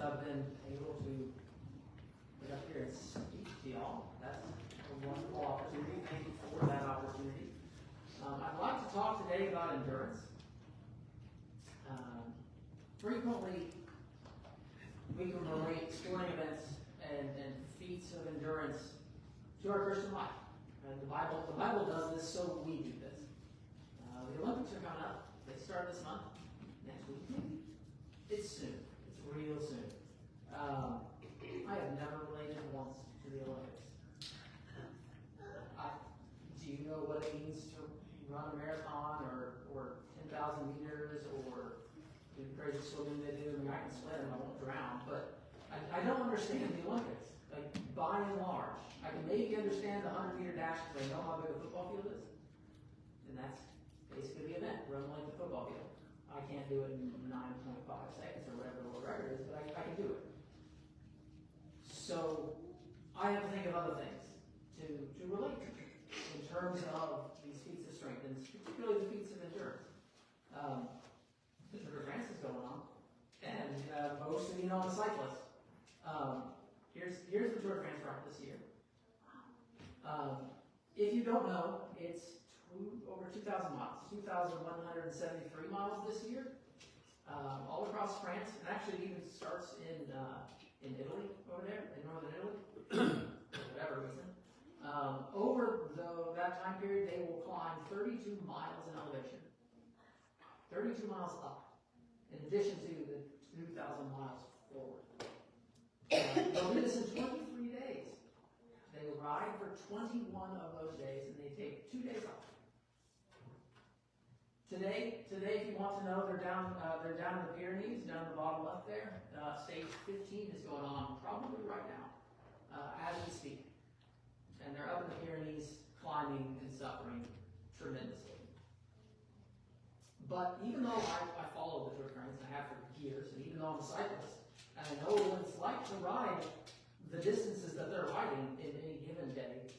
I've been able to get up here and speak to y'all. That's a wonderful opportunity. Thank you for that opportunity. I'd like to talk today about endurance. Frequently, we can relate sporting events and feats of endurance to our Christian life. The Bible does this, so we do this. The Olympics are coming up. They start this month. Next week, maybe. It's soon. It's real soon. I have never related once to the Olympics. Do you know what it means to run a marathon or 10,000 meters or do the crazy swimming they do? I mean, I can swim, I won't drown, but I don't understand the Olympics. Like, by and large, I can maybe understand the 100-meter dash because I know how big a football field is, and that's basically the event, run like the football field. I can't do it in 9.5 seconds or whatever the world record is, but I can do it. So I have to think of other things to relate to in terms of these feats of strength, and particularly the feats of endurance. The Tour de France is going on, and most of you know I'm a cyclist. Here's the Tour de France route this year. If you don't know, it's over 2,000 miles, 2,173 miles this year, all across France, and actually it even starts in Italy over there, in northern Italy, for whatever reason. Over that time period, they will climb 32 miles in elevation, 32 miles up, in addition to the 2,000 miles forward. They'll do this in 23 days. They ride for 21 of those days, and they take 2 days off. Today, if you want to know, they're down in the Pyrenees, down the bottom left there. Stage 15 is going on probably right now, as we speak. And they're up in the Pyrenees, climbing and suffering tremendously. But even though I follow the Tour de France, and I have for years, and even though I'm a cyclist, and I know what it's like to ride the distances that they're riding in any given day,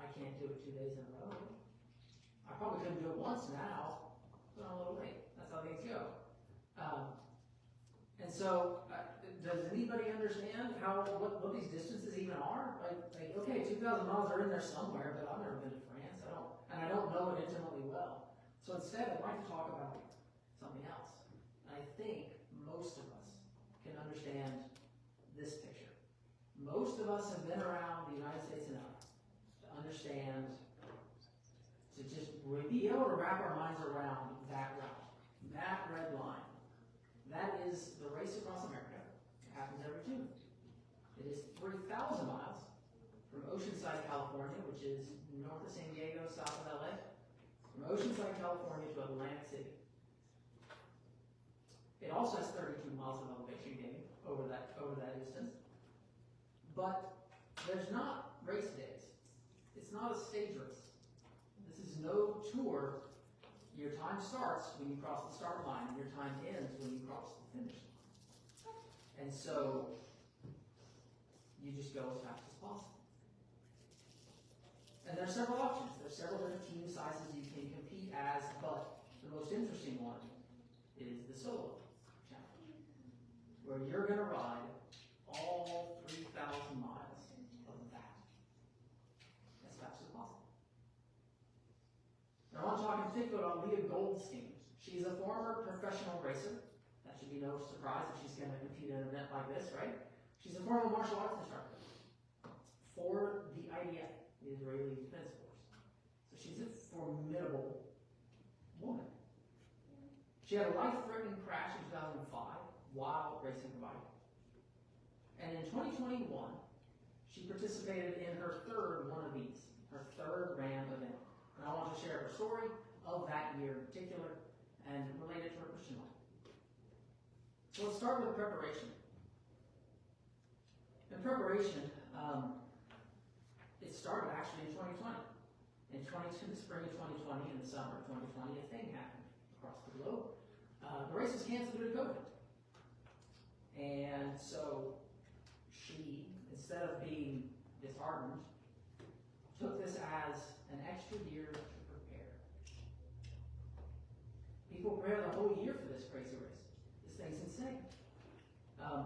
I can't do it 2 days in a row. I probably couldn't do it once now, but I'm a little late. That's how things go. And so, does anybody understand what these distances even are? Like okay, 2,000 miles are in there somewhere, but I've never been to France. I don't know it intimately well. So instead, I'd like to talk about something else. And I think most of us can understand this picture. Most of us have been around the United States enough to understand, to just be able to wrap our minds around that route, that red line. That is the race across America. It happens every June. It is 3,000 miles from Oceanside, California, which is north of San Diego, south of LA, from Oceanside, California to Atlantic City. It also has 32 miles of elevation gain over that distance. But there's not race days. It's not a stage race. This is no tour. Your time starts when you cross the start line, and your time ends when you cross the finish line. And so you just go as fast as possible. And there are several options. There are several different team sizes you can compete as, but the most interesting one is the solo challenge, where you're going to ride all 3,000 miles of that as fast as possible. Now, I want to talk in particular about Leah Goldstein. She's a former professional racer. That should be no surprise if she's going to compete in an event like this, right? She's a former martial arts instructor for the IDF, the Israeli Defense Force. So she's a formidable woman. She had a life-threatening crash in 2005 while racing her bike. And in 2021, she participated in her third one of these, her third RAM event. And I want to share her story of that year in particular and relate it to her Christian life. So let's start with preparation. In preparation, it started actually in 2020. In the spring of 2020 and the summer of 2020, a thing happened across the globe. The race was canceled due to COVID. And so she, instead of being disheartened, took this as an extra year to prepare. People prepare the whole year for this crazy race. This thing's insane.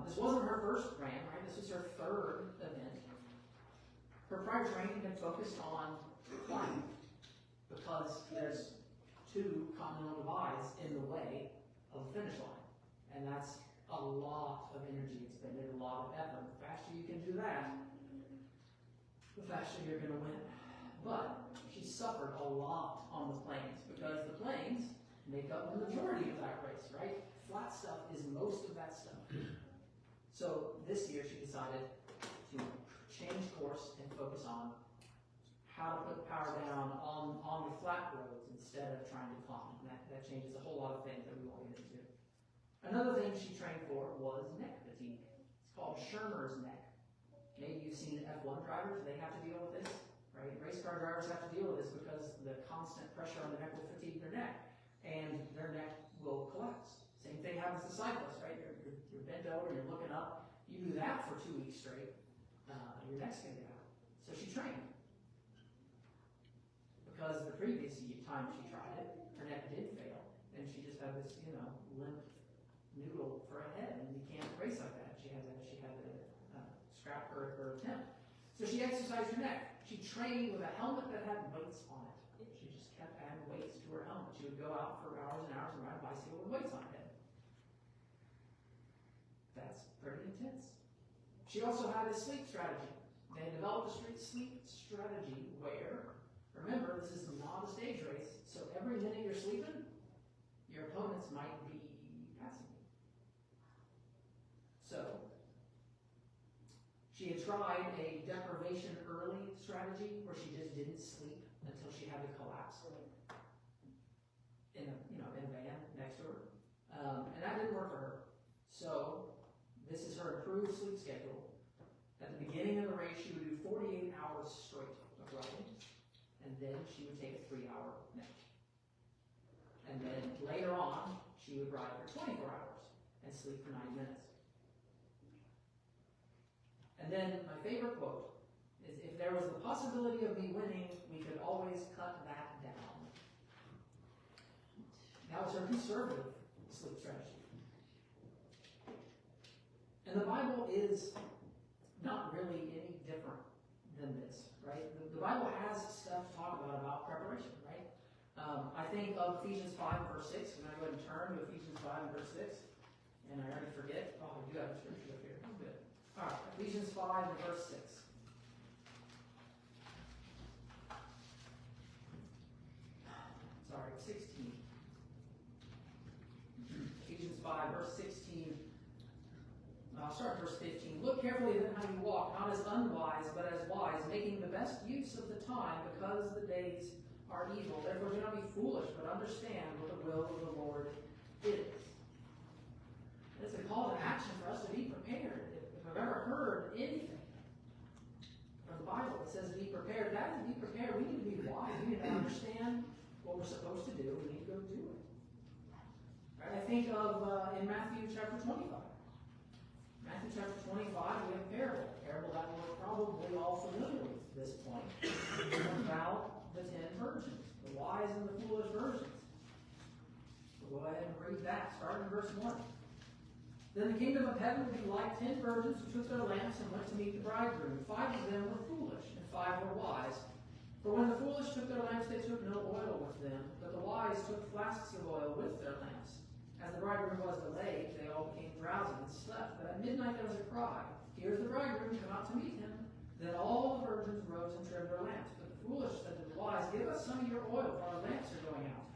This wasn't her first ran, right? This was her third event. Her prior training had focused on climbing because there's 2 continental divides in the way of the finish line. And that's a lot of energy expended, a lot of effort. The faster you can do that, the faster you're going to win. But she suffered a lot on the plains because the plains make up the majority of that race, right? Flat stuff is most of that stuff. So this year she decided to change course and focus on how to put power down on the flat roads instead of trying to climb. And that changes a whole lot of things that we won't get into. Another thing she trained for was neck fatigue. It's called Schirmer's neck. Maybe you've seen F1 drivers, they have to deal with this, right? Race car drivers have to deal with this because the constant pressure on the neck will fatigue their neck, and their neck will collapse. Same thing happens to cyclists, right? You're bent over, you're looking up. You do that for 2 weeks straight, your neck's going to get out. So she trained. Because the previous time she tried it, her neck did fail, and she just had this, limp noodle for a head, and you can't race like that. She had to scrap her attempt. So she exercised her neck. She trained with a helmet that had weights on it. She just kept adding weights to her helmet. She would go out for hours and hours and ride a bicycle with weights on her head. That's pretty intense. She also had a sleep strategy. They developed a sleep strategy where, remember, this is not a stage race, so every minute you're sleeping, your opponents might be passing you. So, she had tried a deprivation early strategy where she just didn't sleep until she had to collapse in a van next to her. And that didn't work for her. So, this is her improved sleep schedule. At the beginning of the race, she would do 48 hours straight of riding, and then she would take a 3-hour nap. And then later on, she would ride for 24 hours and sleep for 90 minutes. And then my favorite quote is, if there was the possibility of me winning, we could always cut that down. That was her conservative sleep strategy. And the Bible is not really any different than this, right? The Bible has stuff to talk about preparation, right? I think of Ephesians 5 verse 6. I'm going to go ahead and turn to Ephesians 5 verse 6. And I already forget. Oh, I do have a scripture up here. I'm good. All right, Ephesians 5 and verse 6. Sorry, 16. Ephesians 5 verse 16. I'll start at verse 15. Look carefully then how you walk, not as unwise, but as wise, making the best use of the time, because the days are evil. Therefore do not be foolish, but understand what the will of the Lord is. It's a call to action for us to be prepared. If I've ever heard anything from the Bible that says be prepared, that is be prepared. We need to be wise. We need to understand what we're supposed to do. We need to go do it. Right? I think of in Matthew chapter 25. Matthew chapter 25, we have a parable. A parable that we're probably all familiar with at this point. About the 10 virgins, the wise and the foolish virgins. We'll go ahead and read that, starting in verse 1. Then the kingdom of heaven will be like 10 virgins who took their lamps and went to meet the bridegroom. 5 of them were foolish, and 5 were wise. For when the foolish took their lamps, they took no oil with them, but the wise took flasks of oil with their lamps. As the bridegroom was delayed, they all became drowsy and slept. But at midnight there was a cry, "Here's the bridegroom, come out to meet him." Then all the virgins rose and trimmed their lamps. But the foolish said to the wise, "Give us some of your oil, for our lamps are going out."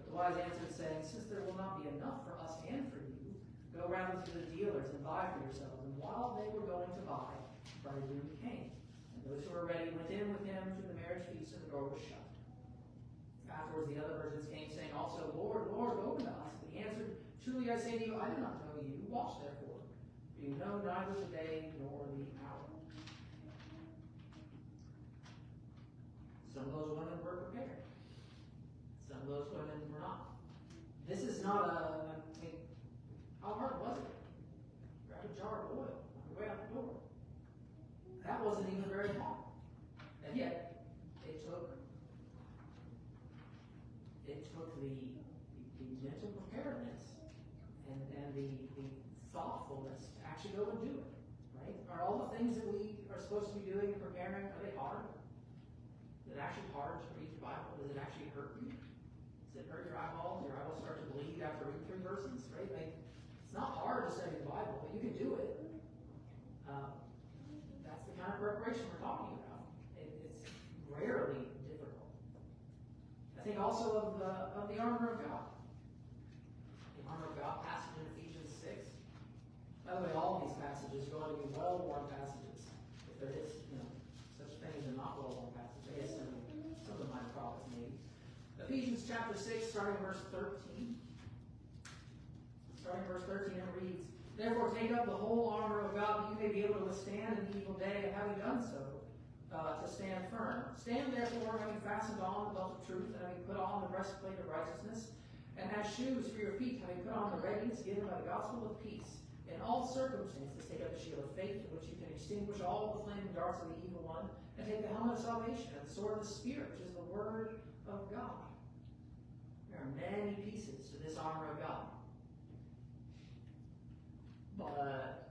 But the wise answered, saying, "Since there will not be enough for us and for you, go rather to the dealers and buy for yourselves." And while they were going to buy, the bridegroom came. And those who were ready went in with him to the marriage feast, and the door was shut. Afterwards the other virgins came, saying also, "Lord, Lord, open to us." But he answered, "Truly I say to you, I do not know you. Watch therefore, for you know neither the day nor the hour." Some of those women were prepared. Some of those women were not. This is not how hard was it? Grab a jar of oil on your way out the door. That wasn't even very long. And yet, it took the mental preparedness and the thoughtfulness to actually go and do it, right? Are all the things that we are supposed to be doing and preparing, are they hard? Is it actually hard to read the Bible? Does it actually hurt you? Does it hurt your eyeballs? Your eyeballs start to bleed after reading 3 verses, right? Like, it's not hard to study the Bible, but you can do it. That's the kind of preparation we're talking about. It's rarely difficult. I think also of the armor of God. The armor of God passage in Ephesians 6. By the way, all of these passages are going to be well-worn passages. If there is, such a thing as a not well-worn passage. I guess some of my prophets maybe. Ephesians chapter 6, starting verse 13. Starting verse 13, it reads, "Therefore take up the whole armor of God, that you may be able to withstand in the evil day, and having done so, to stand firm. Stand therefore, having fastened on the belt of truth, and having put on the breastplate of righteousness, and as shoes for your feet, having put on the readiness given by the gospel of peace. In all circumstances take up the shield of faith, in which you can extinguish all the flaming darts of the evil one, and take the helmet of salvation, and the sword of the Spirit, which is the word of God." There are many pieces to this armor of God. But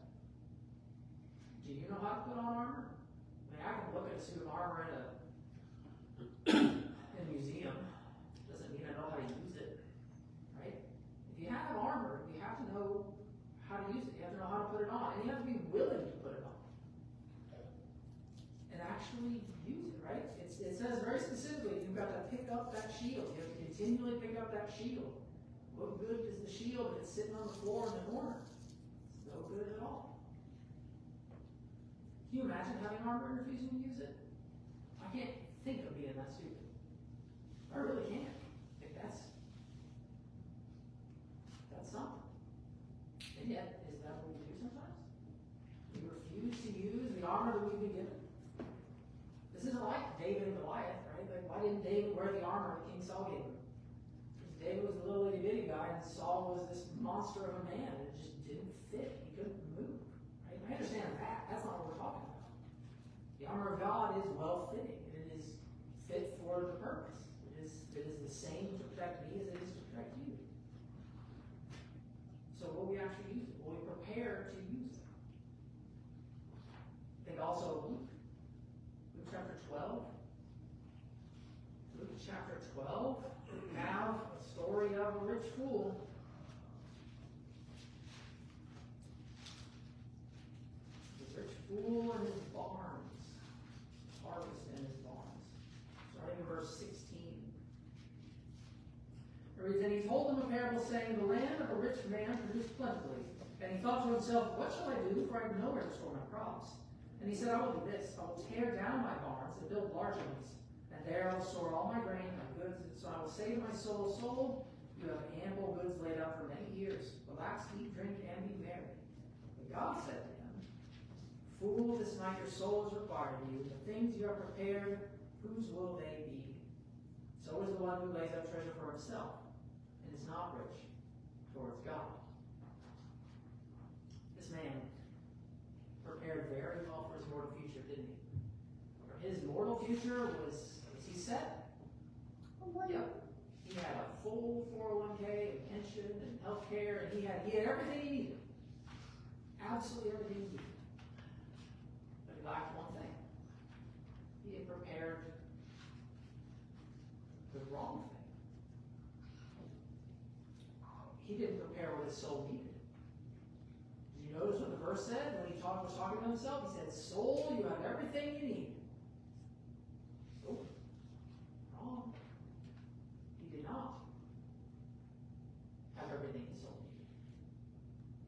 do you know how to put on armor? I mean, I can look at a suit of armor in a museum. Doesn't mean I know how to use it, right? If you have armor, you have to know how to use it. You have to know how to put it on, and you have to be willing to put it on and actually use it, right? It says very specifically, you've got to pick up that shield. You have to continually pick up that shield. What good is the shield if it's sitting on the floor in the corner? No good at all. Can you imagine having armor and refusing to use it? I can't think of being that stupid. I really can't. Like that's something. And yet, is that what we do sometimes? We refuse to use the armor that we've been given. This isn't like David and Goliath, right? Like, why didn't David wear the armor that King Saul gave him? Because David was a little itty bitty guy, and Saul was this monster of a man, and it just didn't fit. He couldn't move. Right? I understand that. That's not what we're talking about. The armor of God is well fitting, and it is fit for the purpose. It is the same to protect me as it is to protect you. So will we actually use it? Will we prepare to use it? I think also Luke chapter 12. Luke chapter 12, we have a story of a rich fool. The rich fool in his barns, harvest in his barns. Starting in verse 16. It reads, "And he told them a parable, saying, The land of a rich man produced plentifully. And he thought to himself, What shall I do? For I have nowhere to store my crops. And he said, I will do this. I will tear down my barns and build larger ones. And there I will store all my grain, my goods. And so I will say to my soul, Soul, you have ample goods laid up for many years. Relax, eat, drink, and be merry. But God said to him, Fool, this night your soul is required of you. The things you have prepared, whose will they be? So is the one who lays up treasure for himself and is not rich towards God." This man prepared very well for his mortal future, didn't he? For his mortal future was he set? Oh, yep. He had a full 401k and pension and health care, and he had everything he needed. Absolutely everything he needed. But he lacked one thing. He had prepared the wrong thing. He didn't prepare what his soul needed. Did you notice what the verse said when he was talking to himself? He said, Soul, you have everything you need. Oh, wrong. He did not have everything his soul needed.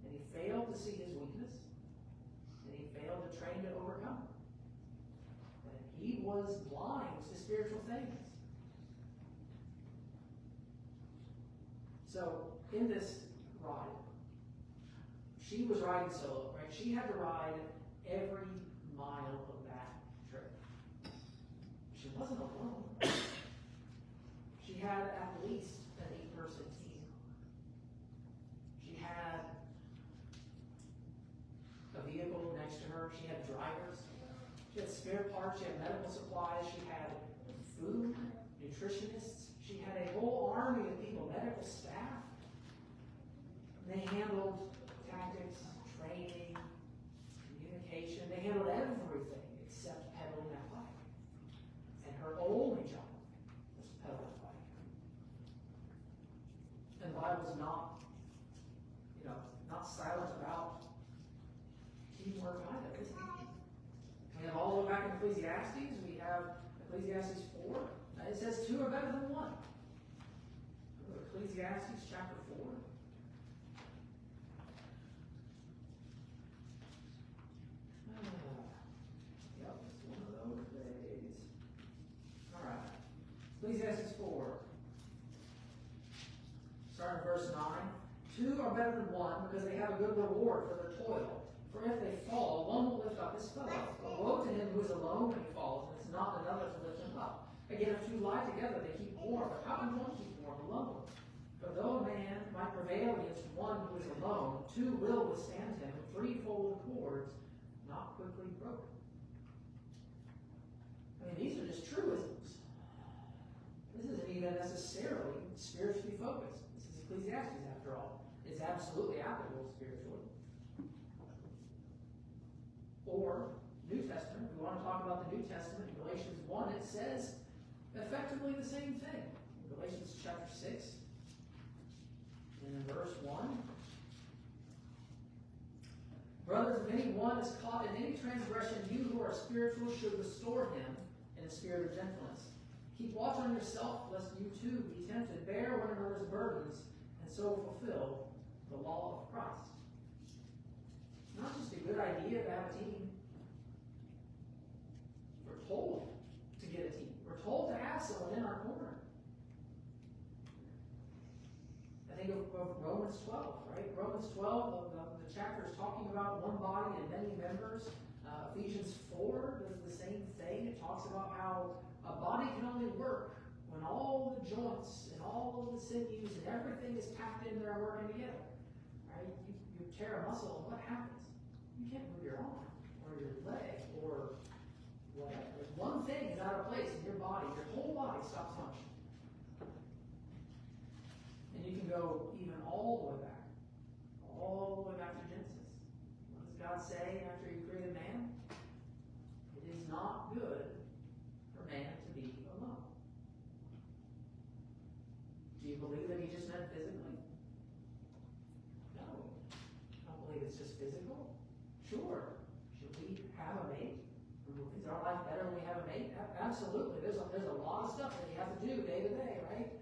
And he failed to see his weakness. And he failed to train to overcome it. And he was blind to spiritual things. So, in this ride, she was riding solo, right? She had to ride every mile of that trip. She wasn't alone. She had at least an 8-person team. She had a vehicle next to her. She had drivers. She had spare parts. She had medical supplies. She had food, nutritionists. She had a whole army of people, medical staff. And they handled tactics, training, education. They handled everything except pedaling that bike. And her only job was to pedal that bike. And the Bible's not, not silent about teamwork either, is it? We have all the way back in Ecclesiastes. We have Ecclesiastes 4. It says 2 are better than 1. Ecclesiastes chapter 4. Yep, it's one of those days. All right. Ecclesiastes 4. Starting in verse 9. 2 are better than 1 because they have a good reward for their toil. For if they fall, one will lift up his fellow. But woe to him who is alone when he falls, and it's not another to lift him up. Again, if 2 lie together, they keep warm. But how can one keep warm alone? For though a man might prevail against one who is alone, 2 will withstand him, and 3-fold cords not quickly broken. I mean, these are just truisms. This isn't even necessarily spiritually focused. This is Ecclesiastes, after all. It's absolutely applicable spiritually. Or New Testament. If we want to talk about the New Testament, in Galatians 1, it says effectively the same thing. In Galatians chapter 6, and in verse 1. Brothers, if anyone is caught in any transgression, you who are spiritual should restore him in a spirit of gentleness. Keep watch on yourself, lest you too be tempted. Bear one another's burdens, and so fulfill the law of Christ. It's not just a good idea to have a team. We're told to get a team. We're told to have someone in our corner. I think of Romans 12, right? Romans 12, the chapter is talking about one body and many members. Ephesians 4 does the same thing. It talks about how a body can only work when all the joints and all of the sinews and everything is packed in there working together. Right? You tear a muscle, and what happens? You can't move your arm or your leg or whatever. If one thing is out of place in your body, your whole body stops functioning. And you can go even all the way back to Genesis. What does God say after He created man? It is not good for man to be alone. Do you believe that He just meant physically? No. I don't believe it's just physical. Sure. Should we have a mate? Is our life better when we have a mate? Absolutely. There's a lot of stuff that you have to do day to day, right?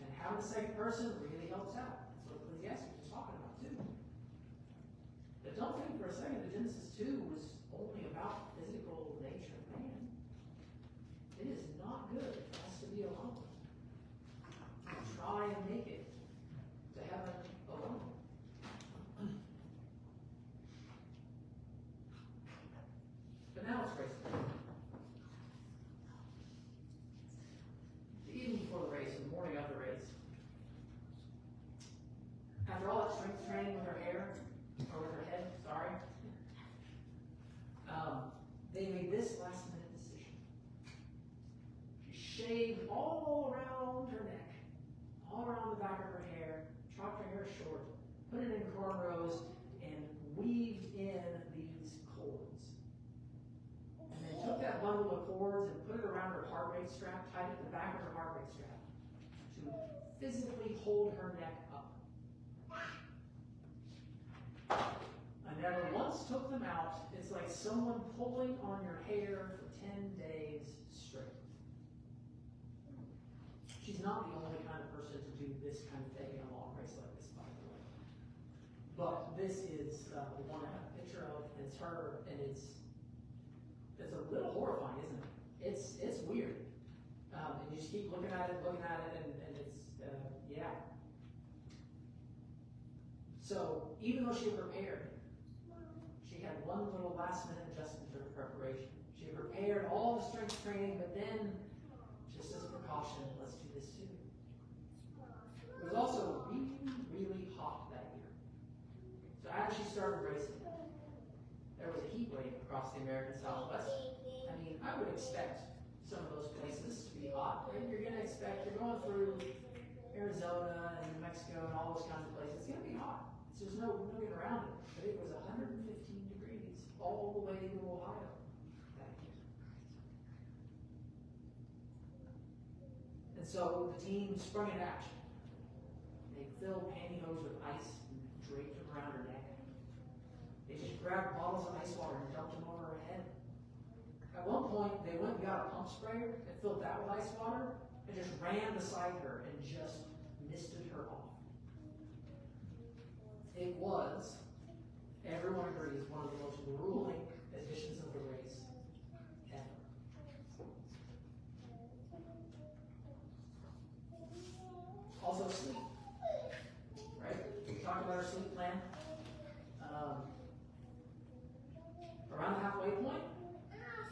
And having a second person really helps out. That's what Ecclesiastes is talking about too. But don't think for a second that Genesis 2 was only about the physical nature of man. It is not good for us to be alone. Try and make it to heaven alone. But now it's race day. The evening before the race, the morning of the race. After all that strength training with her hair, or with her head, sorry, they made this last minute decision. She shaved all around her neck, all around the back of her hair, chopped her hair short, put it in cornrows, and weaved in these cords. And then took that bundle of cords and put it around her heart rate strap, tied it to the back of her heart rate strap to physically hold her neck up. I never once took them out. It's like someone pulling on your hair for 10 days straight. She's not the only kind of person to do this kind of thing in a long race like this, by the way. But this is the one I have a picture of. It's her, and it's a little horrifying, isn't it? It's weird. And you just keep looking at it, and it's, yeah. So, even though she had prepared, she had one little last-minute adjustment to her preparation. She had prepared all the strength training, but then, just as a precaution, let's do this too. It was also really, really hot that year. So after she started racing, there was a heat wave across the American Southwest. I mean, I would expect some of those places to be hot. Right? You're going to expect, you're going through Arizona and New Mexico and all those kinds of places. It's going to be hot. There's no getting around it. But it was 115 degrees all all the way to Ohio that year. And so the team sprung into action. They filled pantyhose with ice and draped them around her neck. They just grabbed bottles of ice water and dumped them over her head. At one point, they went and got a pump sprayer and filled that with ice water and just ran beside her and just misted her off. It was, everyone agrees, one of the most grueling editions of the race ever. Also sleep, right? We talked about our sleep plan. Around the halfway point,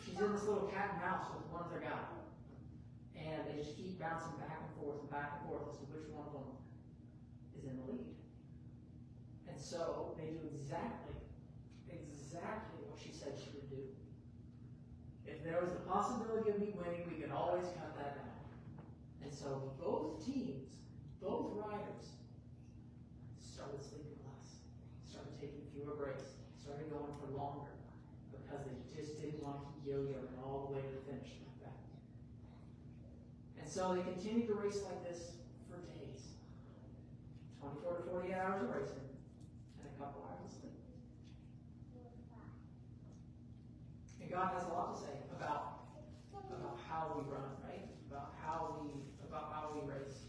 she's in this little cat and mouse with one other guy. And they just keep bouncing back and forth as to which one of them is in the lead. And so they do exactly what she said she would do. If there was the possibility of me winning, we could always cut that down. And so both teams, both riders, started sleeping less, started taking fewer breaks, started going for longer, because they just didn't want to keep yo-yoing all the way to the finish like that. And so they continued to race like this for days. 24 to 48 hours of racing, and a couple hours of sleep. And God has a lot to say about how we run, right? About how we race.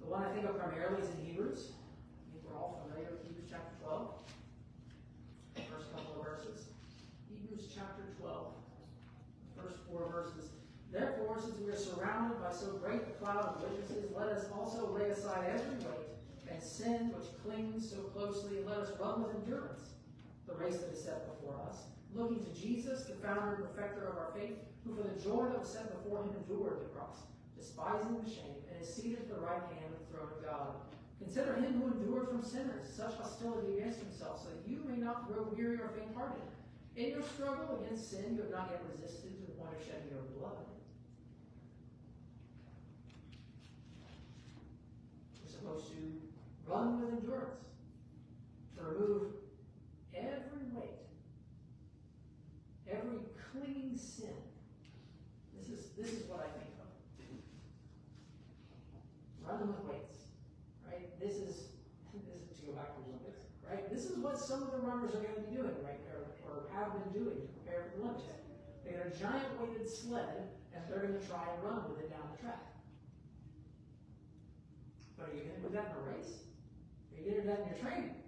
The one I think of primarily is in Hebrews. I think we're all familiar with Hebrews chapter 12. First couple of verses. Hebrews chapter 12, first 4 verses. Therefore, since we are surrounded by so great a cloud of witnesses, let us also lay aside every weight and sin which clings so closely, and let us run with endurance the race that is set before us, looking to Jesus, the founder and perfecter of our faith, who for the joy that was set before him endured the cross, despising the shame, and is seated at the right hand of the throne of God. Consider him who endured from sinners such hostility against himself, so that you may not grow weary or faint-hearted. In your struggle against sin, you have not yet resisted to the point of shedding your blood. We're supposed to run with endurance, to remove every weight, every clinging sin. This is what I think of. Run with weights, right? This is to go back to the Olympics, right? This is what some of the runners are going to be doing right there, or have been doing to prepare for the Olympics. They got a giant weighted sled, and they're going to try and run with it down the track. But are you going to do that in a race? Are you going to do that in your training?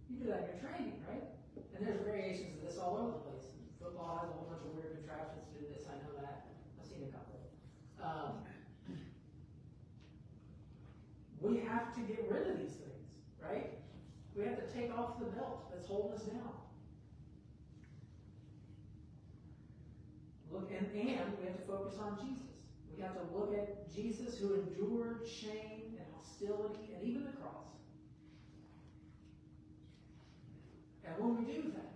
You do that in your training, right? And there's variations of this all over the place. Football has a whole bunch of weird contraptions to do this. I know that. I've seen a couple. We have to get rid of these things, right? We have to take off the belt that's holding us down. And we have to focus on Jesus. We have to look at Jesus, who endured shame and hostility and even the cross. And when we do that,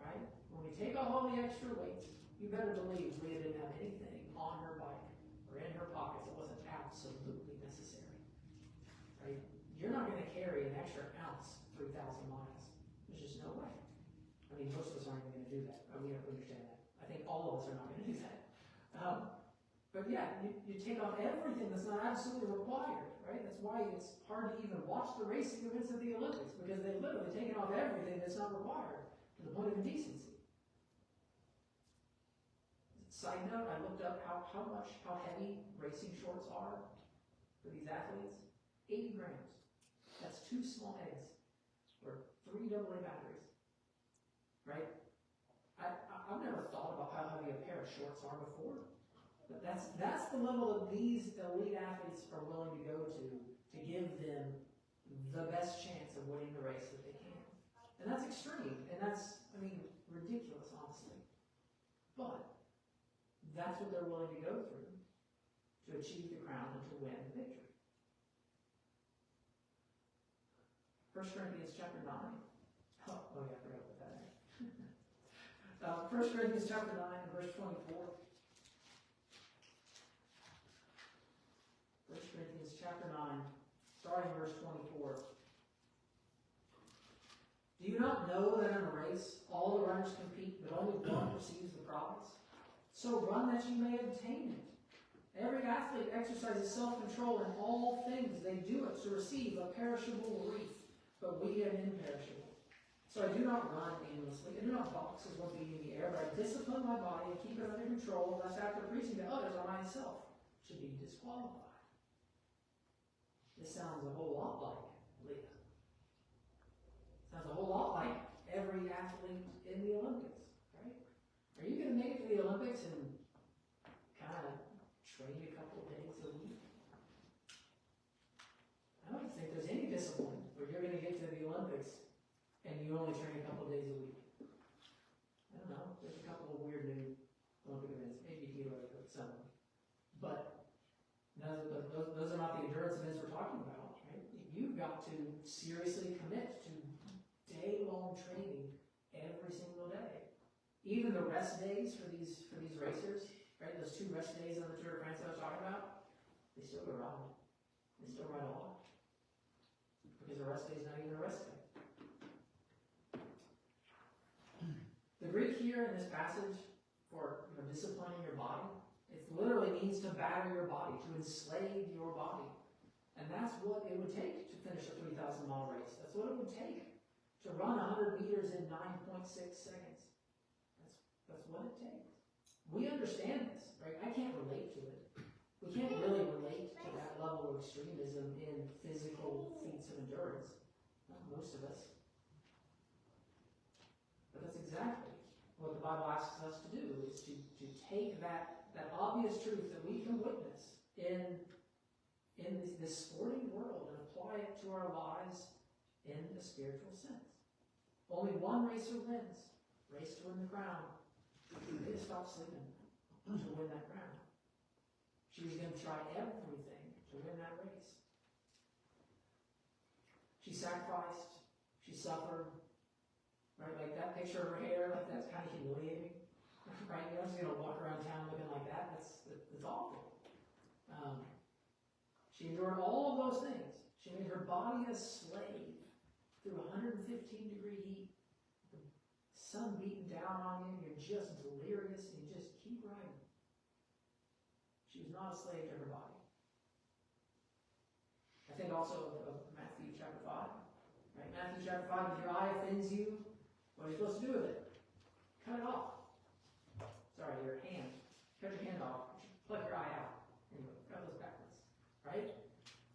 right, when we take off all the extra weights, you better believe Leah didn't have anything on her bike or in her pockets that wasn't absolutely necessary. Right? You're not going to carry an extra ounce 3,000 miles. There's just no way. I mean, most of us aren't even going to do that. We have to understand that. I think all of us are not going to do that. But yeah, you take off everything that's not absolutely required, right? That's why it's hard to even watch the racing events at the Olympics, because they've literally taken off everything that's not required to the point of indecency. Side note, I looked up how heavy racing shorts are for these athletes. 80 grams. That's 2 small eggs or 3 AA batteries. Right? I've never thought about how heavy a pair of shorts are before. But that's the level that these elite athletes are willing to go to give them the best chance of winning the race that they can. And that's extreme. And that's, ridiculous, honestly. But that's what they're willing to go through to achieve the crown and to win the victory. 1 Corinthians chapter 9. Oh yeah, I forgot about that. 1 Corinthians chapter 9, verse 24. 1 Corinthians chapter 9, starting verse 24. Do you not know that in a race race. All the runners compete, but only one receives the prize. So run that you may obtain it. Every athlete exercises self-control in all things. They do it to receive a perishable wreath, but we an imperishable. So I do not run aimlessly. I do not box as one beating the air, but I discipline my body and keep it under control, lest after preaching to others, I myself should be disqualified. This sounds a whole lot like Leah. Sounds a whole lot like every athlete in the Olympics, right? Are you going to make it to the Olympics and kind of train a couple of days a week? I don't think there's any discipline where you're going to get to the Olympics and you only train a couple of days a week. I don't know. There's a couple of weird new Olympic events. Maybe hero, but some. But those are not the endurance events we're talking about, right? You've got to seriously commit to day-long training every single day. Even the rest days for these racers, right? Those 2 rest days on the Tour de France I was talking about, they still go ride. They still ride a lot. Because the rest day is not even a rest day. The Greek here in this passage for disciplining your body, it literally means to batter your body, to enslave your body. And that's what it would take to finish a 3,000-mile race. That's what it would take to run 100 meters in 9.6 seconds. That's what it takes. We understand this, right? I can't relate to it. We can't really relate to that level of extremism in physical feats of endurance. Not most of us. But that's exactly what the Bible asks us to do, is to take that obvious truth that we can witness in this sporting world and apply it to our lives in a spiritual sense. Only one racer wins. Race to win the crown. They just stopped sleeping to win that crown. She was going to try everything to win that race. She sacrificed. She suffered. Right, like that picture of her hair, like that's kind of humiliating. Right, you're not just going to walk around town looking like that. That's awful. She endured all of those things. She made her body a slave through 115-degree heat. The sun beating down on you, you're just delirious, and you just keep riding. She was not a slave to her body. I think also of Matthew chapter 5. Right, Matthew chapter 5, if your eye offends you, what are you supposed to do with it? Cut it off. Sorry, your hand. Cut your hand off. Pluck your eye out. Anyway, cut those backwards. Right?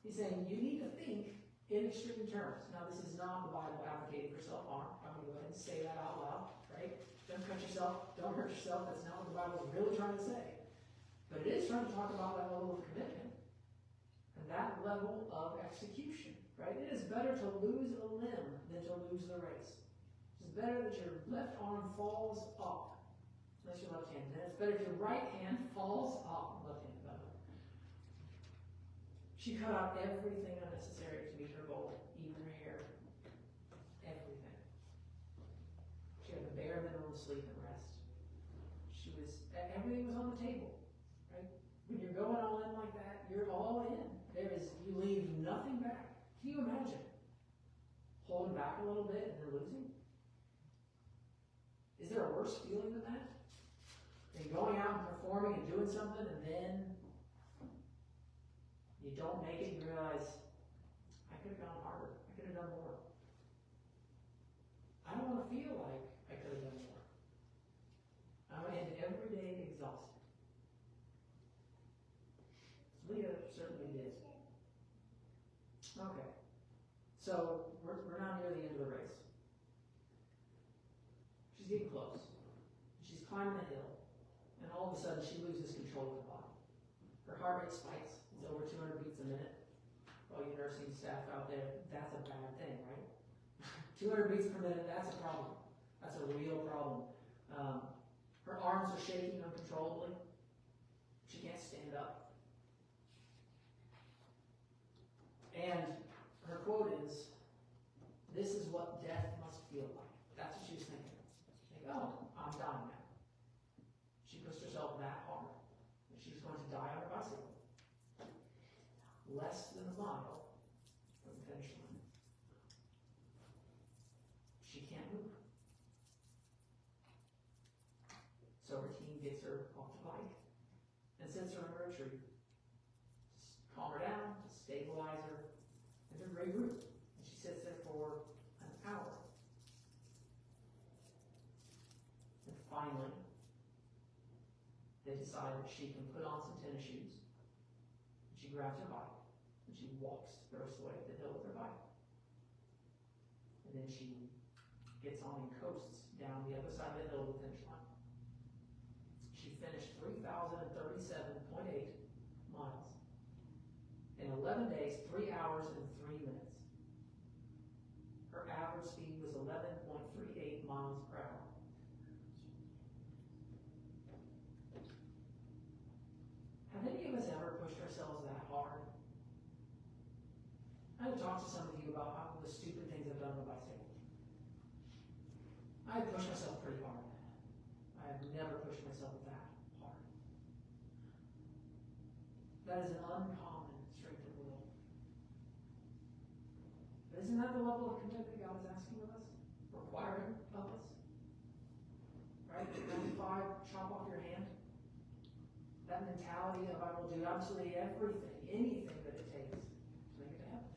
He's saying you need to think in extreme terms. Now, this is not the Bible advocating for self-harm. I'm going to go ahead and say that out loud. Right? Don't cut yourself. Don't hurt yourself. That's not what the Bible is really trying to say. But it is trying to talk about that level of commitment and that level of execution. Right? It is better to lose a limb than to lose the race. It's better that your left arm falls up. Unless your left hand. Then it's better if your right hand falls up. Left hand, by the way. She cut out everything unnecessary to meet her goal. Even her hair. Everything. She had the bare minimum sleep and rest. Everything was on the table. Right? When you're going all in like that, you're all in. You leave nothing back. Can you imagine? Holding back a little bit and then losing? Is there a worse feeling than that? Than going out and performing and doing something and then you don't make it and you realize, I could have gone harder. I could have done more. I don't want to feel like I could have done more. I'm going to end every day exhausted. Leah certainly did. Okay. So we're now near the end of the race. She's getting close. She's climbing the hill. And all of a sudden she loses control of her body. Her heart rate spikes. It's over 200 beats a minute. All you nursing staff out there, that's a bad thing, right? 200 beats per minute, that's a problem. That's a real problem. Her arms are shaking uncontrollably. She can't stand up. And her quote is, "This is what death must feel like." That's what she was thinking. Like, oh, I'm dying now. She pushed herself that hard that she's going to die on her bicycle. Less than a mile from the finish line. She can't move. they decide that she can put on some tennis shoes. She grabs her bike and she walks the rest of the way up the hill with her bike. And then she gets on and coasts down the other side of the hill to the finish line. She finished 3,037.8 miles in 11 days, 3 hours and 3 minutes. Her average speed was 11.38 miles per hour. Have any of us ever pushed ourselves that hard? I have talked to some of you about how the stupid things I've done on a bicycle. I push myself pretty hard. I have never pushed myself that hard. That is an uncommon strength of will. But isn't that the level of commitment that God is asking of us? Requiring of us? Right? 95, chop off your hand. That mentality of I will do absolutely everything, anything that it takes to make it happen.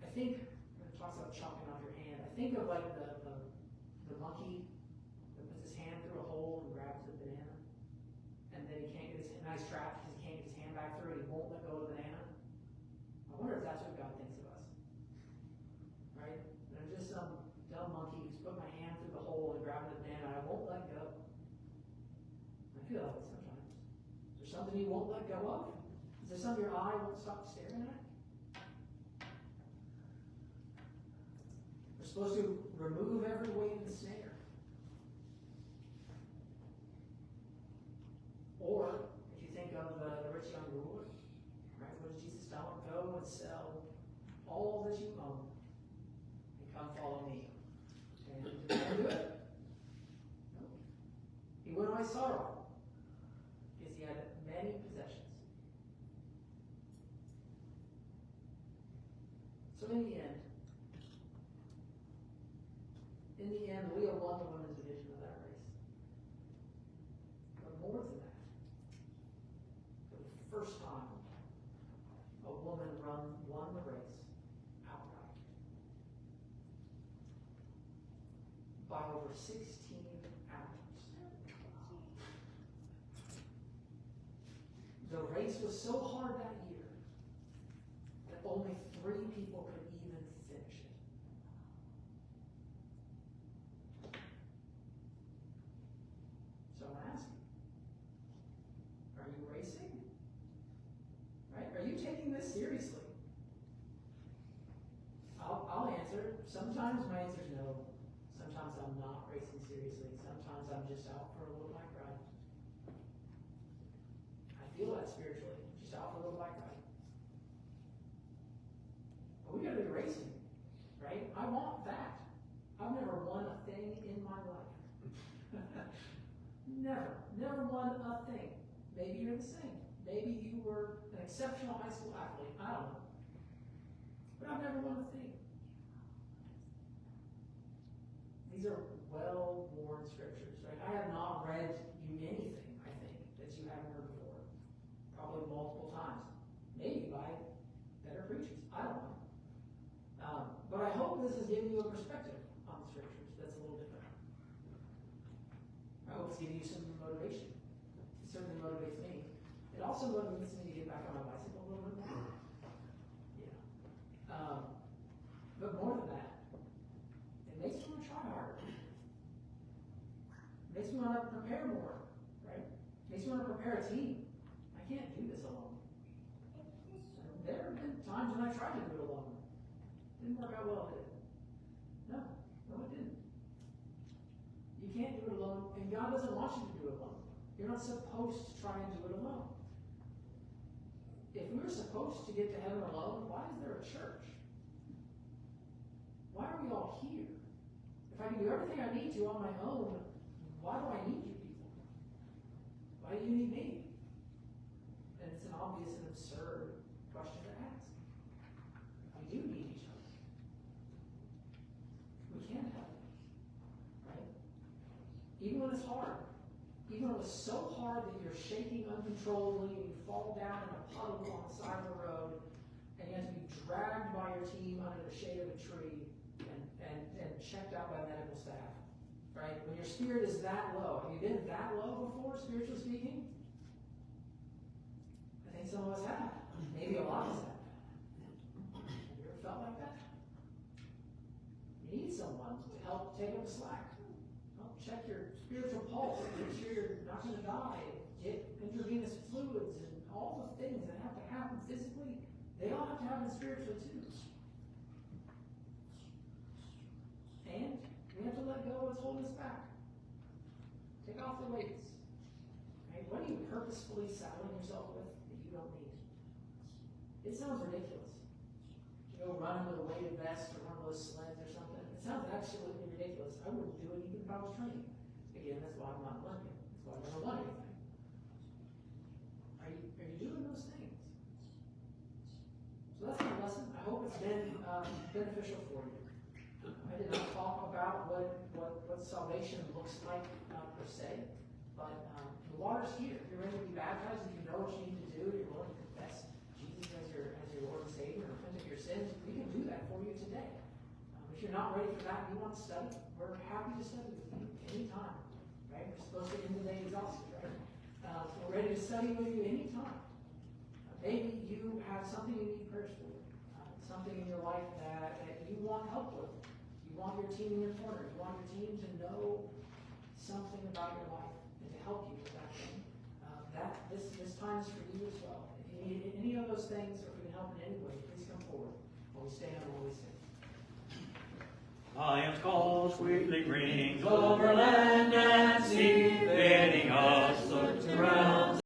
I think, when it talks about chopping off your hand, I think of like the monkey that puts his hand through a hole and grabs the banana. And then he can't get his hand, he's trapped because he can't get his hand back through and he won't let go of the banana. I wonder if that's what God thinks of us. Right? There's just some dumb monkey who's put my hand through the hole and grabbing the banana. I won't let go. I feel like it sometimes. Is there something you won't let go of? Is there something your eye won't stop staring at? We're supposed to remove every weight in the snare. Or, if you think of the rich young ruler, right? What does Jesus tell him? Go and sell all that you own and come follow me. And did the man do it? No. He went away sorrowful because he had many possessions. So in the end, Leah won the women's division of that race. But more than that, for the first time, a woman won the race outright by over 16 hours. The race was so hard that year that only 3 people could even finish it. So I'm asking, are you racing? Right? Are you taking this seriously? I'll answer. Sometimes my answer is no. Sometimes I'm not racing seriously. Sometimes I'm just out for a little bike ride. I feel that spiritually. Just out for a little bike ride. But we gotta be racing, right? I want that. I've never won a thing in my life. Never won a thing. Maybe you're the same. Maybe you were an exceptional high school athlete. I don't know. But I've never won a thing. These are well-worn scriptures, right? I have not read you anything, I think, that you haven't heard before. Probably multiple times. Maybe by better preachers. I don't know. But I hope this has given you a perspective on the scriptures that's a little different. I hope it's giving you some motivation. It certainly motivates me. It also motivates me to get back on my bicycle a little bit more. Yeah. But more than that, it makes me want to try harder. It makes me want to prepare more, right? It makes me want to prepare a team. I can't do this alone. There have been times when I tried to do it alone. Didn't work out well, did it? No, it didn't. You can't do it alone, and God doesn't want you to do it alone. You're not supposed to try and do it alone. If we were supposed to get to heaven alone, why is there a church? Why are we all here? If I can do everything I need to on my own, why do I need you people? Why do you need me? And it's an obvious and absurd question to ask. We do need each other. We can't help it. Right? Even when it's hard. Even when it was so hard that you're shaking uncontrollably and you fall down in a puddle on the side of the road and you have to be dragged by your team under the shade of a tree and checked out by medical staff. right? When your spirit is that low, have you been that low before, spiritually speaking? I think some of us have. Maybe a lot of us have. Have you ever felt like that? You need someone to help take up the slack. Help check your spiritual pulse, make sure you're not going to die, get intravenous fluids, and all the things that have to happen physically, they all have to happen spiritually too. And we have to let go of what's holding us back. Take off the weights. Right? What are you purposefully saddling yourself with that you don't need? It sounds ridiculous. You go running with a weighted vest or one of those sleds or something. It sounds absolutely ridiculous. I wouldn't do it even if I was training. Again, that's why I'm not learning. That's why I never learn anything. Are you doing those things? So that's my lesson. I hope it's been beneficial for you. I did not talk about what salvation looks like per se, but the water's here. If you're ready to be baptized, if you know what you need to do, you're willing to confess Jesus as your Lord and Savior, and repent of your sins, we can do that for you today. If you're not ready for that, and you want to study, we're happy to study with you anytime. Right? We're supposed to end the day exhausted, right? We're ready to study with you anytime. Maybe you have something you need prayers for, something in your life that you want help with. You want your team in your corner. You want your team to know something about your life and to help you with that thing. This time is for you as well. If you need any of those things, or if we can help in any way, please come forward while we stand and while we sing. Lion's call sweetly rings over land and sea.